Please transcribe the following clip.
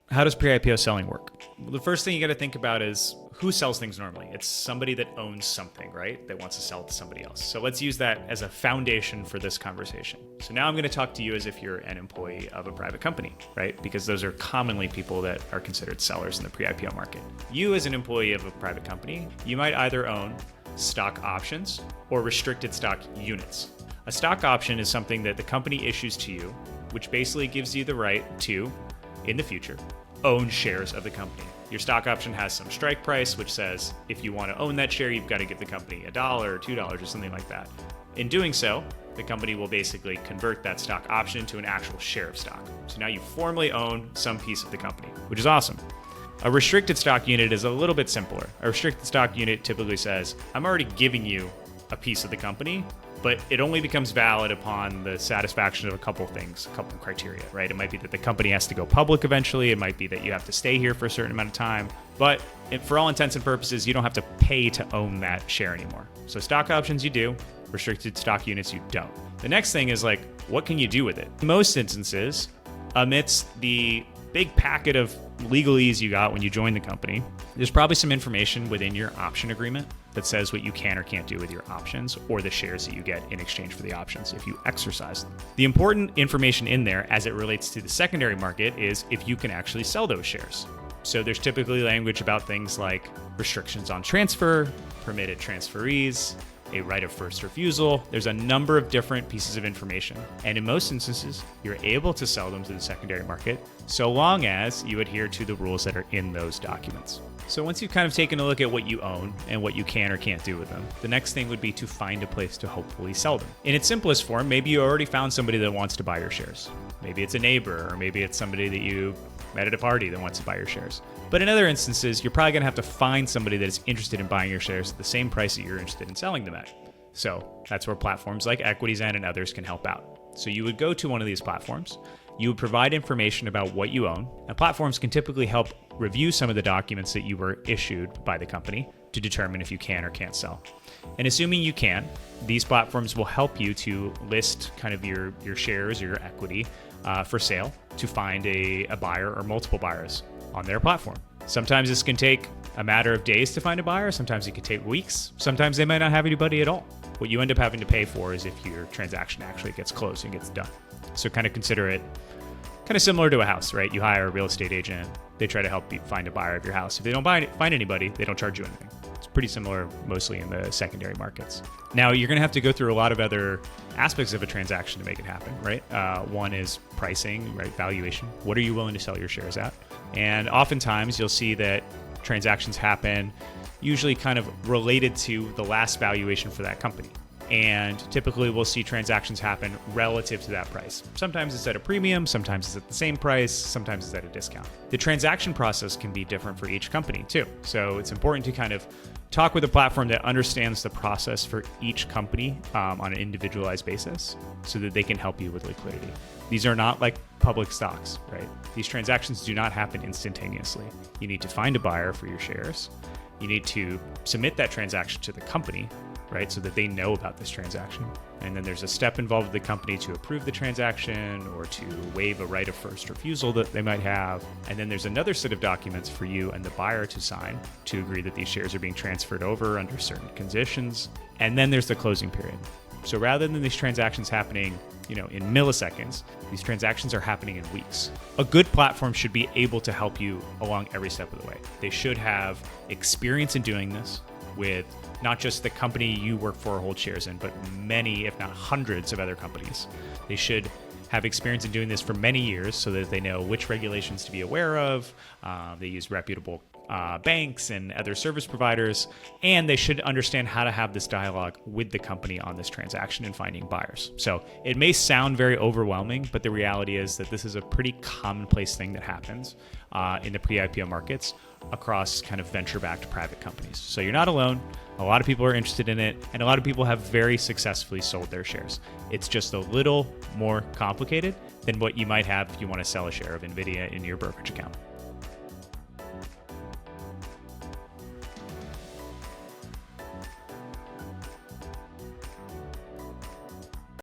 How does pre-IPO selling work? Well, the first thing you got to think about is who sells things normally. It's somebody that owns something, right? That wants to sell it to somebody else. So let's use that as a foundation for this conversation. So now I'm going to talk to you as if you're an employee of a private company, right? Because those are commonly people that are considered sellers in the pre-IPO market. You as an employee of a private company, you might either own stock options or restricted stock units. A stock option is something that the company issues to you, which basically gives you the right to, in the future, own shares of the company. Your stock option has some strike price, which says if you want to own that share, you've got to give the company $1 or $2 or something like that. In doing so, the company will basically convert that stock option to an actual share of stock. So now you formally own some piece of the company, which is awesome. A restricted stock unit is a little bit simpler. A restricted stock unit typically says, I'm already giving you a piece of the company, but it only becomes valid upon the satisfaction of a couple things, a couple criteria, right? It might be that the company has to go public eventually. It might be that you have to stay here for a certain amount of time. But for all intents and purposes, you don't have to pay to own that share anymore. So stock options you do, restricted stock units you don't. The next thing is like, what can you do with it? In most instances, amidst the big packet of legalese you got when you joined the company, there's probably some information within your option agreement that says what you can or can't do with your options or the shares that you get in exchange for the options if you exercise them. The important information in there as it relates to the secondary market is if you can actually sell those shares. So there's typically language about things like restrictions on transfer, permitted transferees, a right of first refusal. There's a number of different pieces of information. And in most instances, you're able to sell them to the secondary market so long as you adhere to the rules that are in those documents. So once you've kind of taken a look at what you own and what you can or can't do with them, the next thing would be to find a place to hopefully sell them. In its simplest form, maybe you already found somebody that wants to buy your shares. Maybe it's a neighbor, or maybe it's somebody that you met at a party that wants to buy your shares. But in other instances, you're probably gonna have to find somebody that is interested in buying your shares at the same price that you're interested in selling them at. So that's where platforms like EquityZen and others can help out. So you would go to one of these platforms, you would provide information about what you own, and platforms can typically help review some of the documents that you were issued by the company to determine if you can or can't sell. And assuming you can, these platforms will help you to list kind of your shares or your equity for sale to find a buyer or multiple buyers on their platform. Sometimes this can take a matter of days to find a buyer. Sometimes it could take weeks. Sometimes they might not have anybody at all. What you end up having to pay for is if your transaction actually gets closed and gets done. So kind of consider it kind of similar to a house, right? You hire a real estate agent. They try to help you find a buyer of your house. If they don't find anybody, they don't charge you anything. It's pretty similar mostly in the secondary markets. Now, you're going to have to go through a lot of other aspects of a transaction to make it happen, right? One is pricing, right? Valuation. What are you willing to sell your shares at? And oftentimes you'll see that transactions happen usually kind of related to the last valuation for that company. And typically we'll see transactions happen relative to that price. Sometimes it's at a premium, sometimes it's at the same price, sometimes it's at a discount. The transaction process can be different for each company too. So it's important to kind of talk with a platform that understands the process for each company on an individualized basis so that they can help you with liquidity. These are not like public stocks, right? These transactions do not happen instantaneously. You need to find a buyer for your shares. You need to submit that transaction to the company, right? So that they know about this transaction. And then there's a step involved with the company to approve the transaction or to waive a right of first refusal that they might have. And then there's another set of documents for you and the buyer to sign to agree that these shares are being transferred over under certain conditions. And then there's the closing period. So rather than these transactions happening, in milliseconds, these transactions are happening in weeks. A good platform should be able to help you along every step of the way. They should have experience in doing this with not just the company you work for or hold shares in, but many, if not hundreds of other companies. They should have experience in doing this for many years so that they know which regulations to be aware of. They use reputable banks and other service providers, and they should understand how to have this dialogue with the company on this transaction and finding buyers. So it may sound very overwhelming, but the reality is that this is a pretty commonplace thing that happens in the pre-IPO markets across kind of venture-backed private companies. So you're not alone. A lot of people are interested in it, and a lot of people have very successfully sold their shares. It's just a little more complicated than what you might have if you want to sell a share of NVIDIA in your brokerage account.